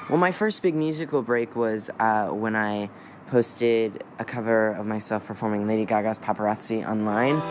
Well, my first big musical break was when I posted a cover of myself performing Lady Gaga's Paparazzi online.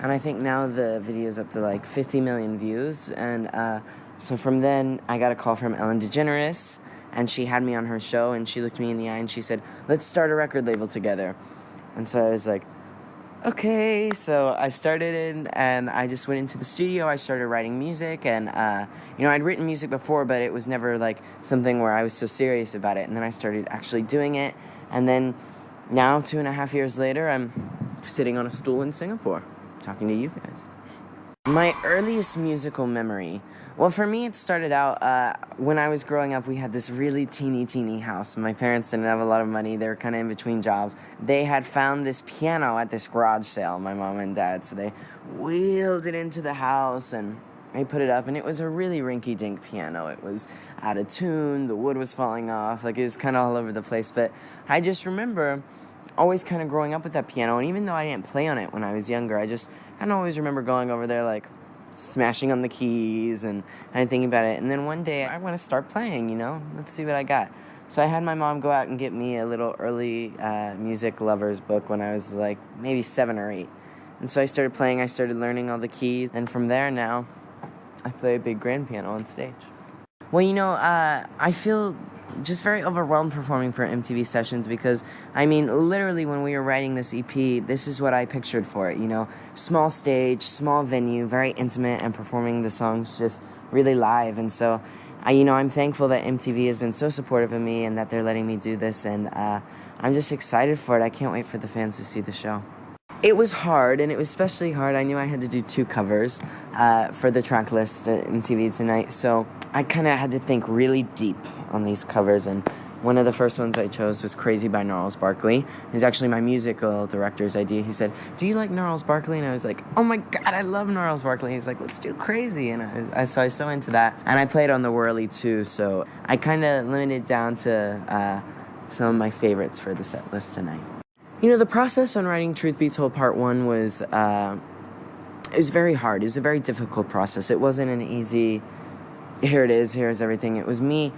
And I think now the video's up to like 50 million views. And so from then, I got a call from Ellen DeGeneres, and she had me on her show, and she looked me in the eye and she said, "Let's start a record label together." And so I was like, okay. So I started it, and I just went into the studio. I started writing music, and I'd written music before, but it was never like something where I was so serious about it. And then I started actually doing it, and then now 2.5 years later, I'm sitting on a stool in Singapore talking to you guys. My earliest musical memory, well, for me, it started out when I was growing up. We had this really teeny house. My parents didn't have a lot of money. They were kind of in between jobs. They had found this piano at this garage sale, my mom and dad, so they wheeled it into the house, and I put it up, and it was a really rinky-dink piano. It was out of tune, the wood was falling off, like it was kind of all over the place, but I just remember always kind of growing up with that piano, and even though I didn't play on it when I was younger, I just kind of always remember going over there, like, smashing on the keys and thinking about it. And then one day, I want to start playing, let's see what I got. So I had my mom go out and get me a little early music lover's book when I was, like, maybe 7 or 8. And so I started playing, I started learning all the keys, and from there now, I play a big grand piano on stage. Well, I feel just very overwhelmed performing for MTV Sessions because, literally when we were writing this EP, this is what I pictured for it, Small stage, small venue, very intimate, and performing the songs just really live. And so, I'm thankful that MTV has been so supportive of me and that they're letting me do this, and I'm just excited for it. I can't wait for the fans to see the show. It was hard, and it was especially hard. I knew I had to do 2 covers for the track list at MTV Tonight, so I kind of had to think really deep on these covers, and one of the first ones I chose was Crazy by Gnarls Barkley. It's actually my musical director's idea. He said, "Do you like Gnarls Barkley?" And I was like, "Oh my God, I love Gnarls Barkley." He's like, "Let's do Crazy." And I was so into that. And I played on the Whirly too, so I kind of limited down to some of my favorites for the set list tonight. The process on writing Truth Be Told Part 1 was, it was very hard. It was a very difficult process. It wasn't an easy, here's everything. It was me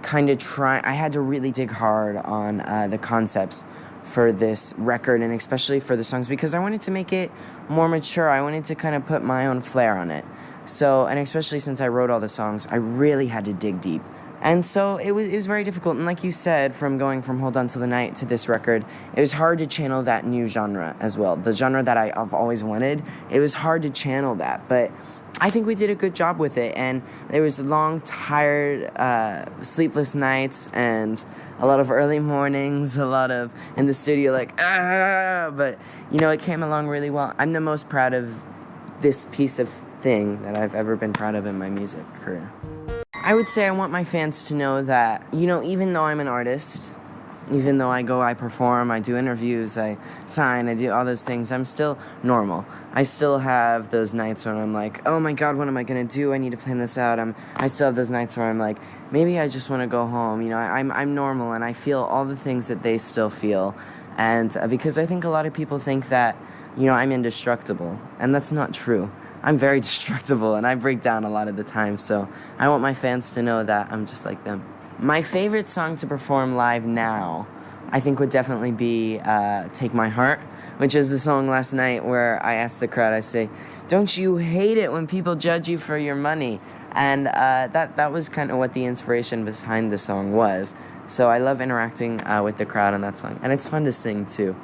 kind of I had to really dig hard on the concepts for this record, and especially for the songs, because I wanted to make it more mature. I wanted to kind of put my own flair on it. So, and especially since I wrote all the songs, I really had to dig deep. And so it was very difficult, and like you said, from going from Hold On Till the Night to this record, it was hard to channel that new genre as well. The genre that I've always wanted, it was hard to channel that, but I think we did a good job with it, and there was long, tired, sleepless nights, and a lot of early mornings, a lot of in the studio but, it came along really well. I'm the most proud of this piece of thing that I've ever been proud of in my music career. I would say I want my fans to know that, even though I'm an artist, even though I perform, I do interviews, I sign, I do all those things, I'm still normal. I still have those nights when I'm like, oh my God, what am I going to do? I need to plan this out. I still have those nights where I'm like, maybe I just want to go home. I'm normal, and I feel all the things that they still feel. And because I think a lot of people think that, I'm indestructible, and that's not true. I'm very destructible, and I break down a lot of the time, so I want my fans to know that I'm just like them. My favorite song to perform live now, I think, would definitely be Take My Heart, which is the song last night where I asked the crowd, I say, "Don't you hate it when people judge you for your money?" And that was kind of what the inspiration behind the song was. So I love interacting with the crowd on that song, and it's fun to sing too.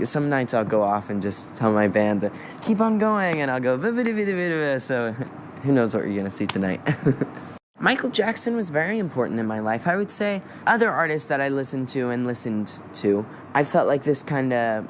Some nights I'll go off and just tell my band to keep on going, and I'll go, so who knows what you're going to see tonight. Michael Jackson was very important in my life. I would say other artists that I listened to, I felt like this kind of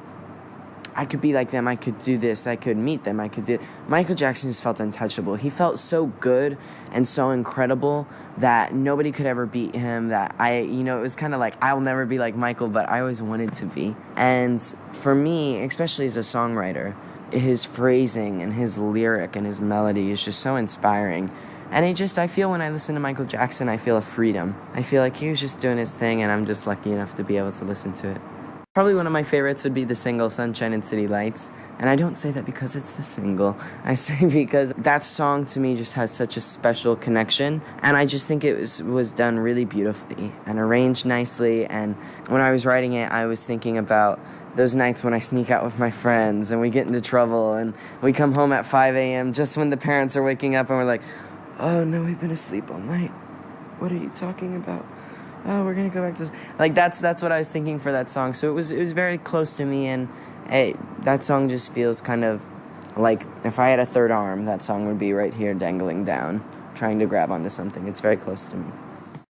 I could be like them, I could do this, I could meet them, I could do... Michael Jackson just felt untouchable. He felt so good and so incredible that nobody could ever beat him, that it was kind of like, I'll never be like Michael, but I always wanted to be. And for me, especially as a songwriter, his phrasing and his lyric and his melody is just so inspiring. And I feel when I listen to Michael Jackson, I feel a freedom. I feel like he was just doing his thing, and I'm just lucky enough to be able to listen to it. Probably one of my favorites would be the single Sunshine and City Lights. And I don't say that because it's the single. I say because that song to me just has such a special connection. And I just think it was done really beautifully and arranged nicely. And when I was writing it, I was thinking about those nights when I sneak out with my friends and we get into trouble and we come home at 5 a.m. just when the parents are waking up and we're like, oh no, we've been asleep all night. What are you talking about? Oh, we're gonna go back to... Like, that's what I was thinking for that song. So it was very close to me, and that song just feels kind of like if I had a third arm, that song would be right here dangling down, trying to grab onto something. It's very close to me.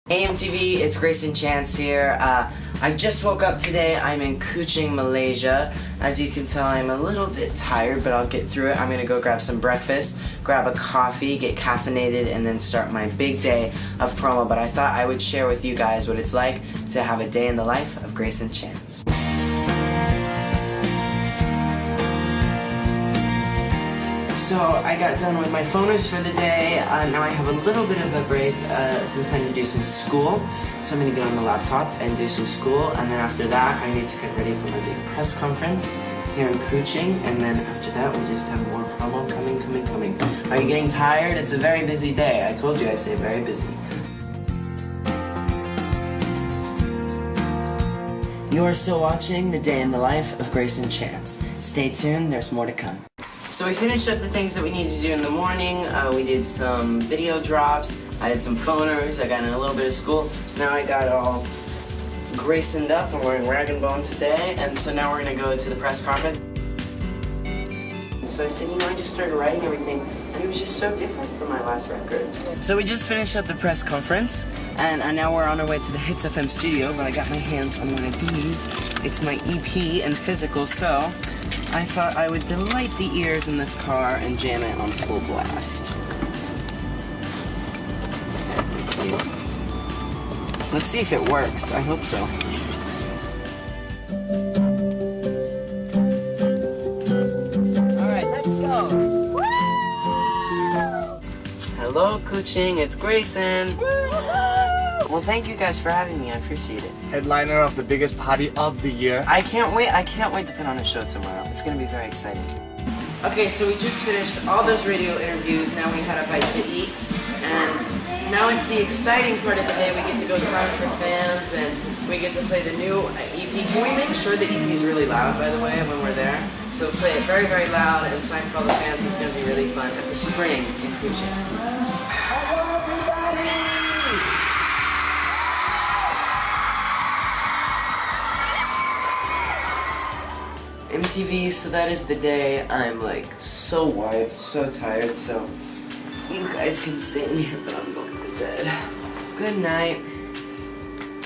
Hey MTV, it's Greyson Chance here. I just woke up today. I'm in Kuching, Malaysia. As you can tell, I'm a little bit tired, but I'll get through it. I'm gonna go grab some breakfast, grab a coffee, get caffeinated, and then start my big day of promo. But I thought I would share with you guys what it's like to have a day in the life of Greyson Chance. So I got done with my phoners for the day. Now I have a little bit of a break, some time to do some school. So I'm gonna get on the laptop and do some school, and then after that I need to get ready for my big press conference here in Kuching, and then after that we just have more promo coming. Are you getting tired? It's a very busy day. I told you I stay very busy. You are still watching The Day in the Life of Greyson Chance. Stay tuned, there's more to come. So we finished up the things that we needed to do in the morning. We did some video drops, I did some phoners, I got in a little bit of school. Now I got all Greysoned up. I'm wearing rag and bone today, and so now we're gonna go to the press conference. And so I said, I just started writing everything, and it was just so different from my last record. So we just finished up the press conference, and now we're on our way to the Hits FM studio, but I got my hands on one of these. It's my EP and physical, so I thought I would delight the ears in this car and jam it on full blast. Let's see if it works. I hope so. Alright, let's go! Hello, Kuching, it's Greyson! Well, thank you guys for having me. I appreciate it. Headliner of the biggest party of the year. I can't wait to put on a show tomorrow. It's gonna be very exciting. Okay, so we just finished all those radio interviews. Now we had a bite to eat, and now it's the exciting part of the day. We get to go sign for fans, and we get to play the new EP. Can we make sure the EP is really loud, by the way, when we're there? So play it very, very loud and sign for all the fans. It's gonna be really fun at the Spring in Kuching. MTV, so that is the day. I'm like so wiped, so tired, so you guys can stay in here, but I'm going to bed. Good night.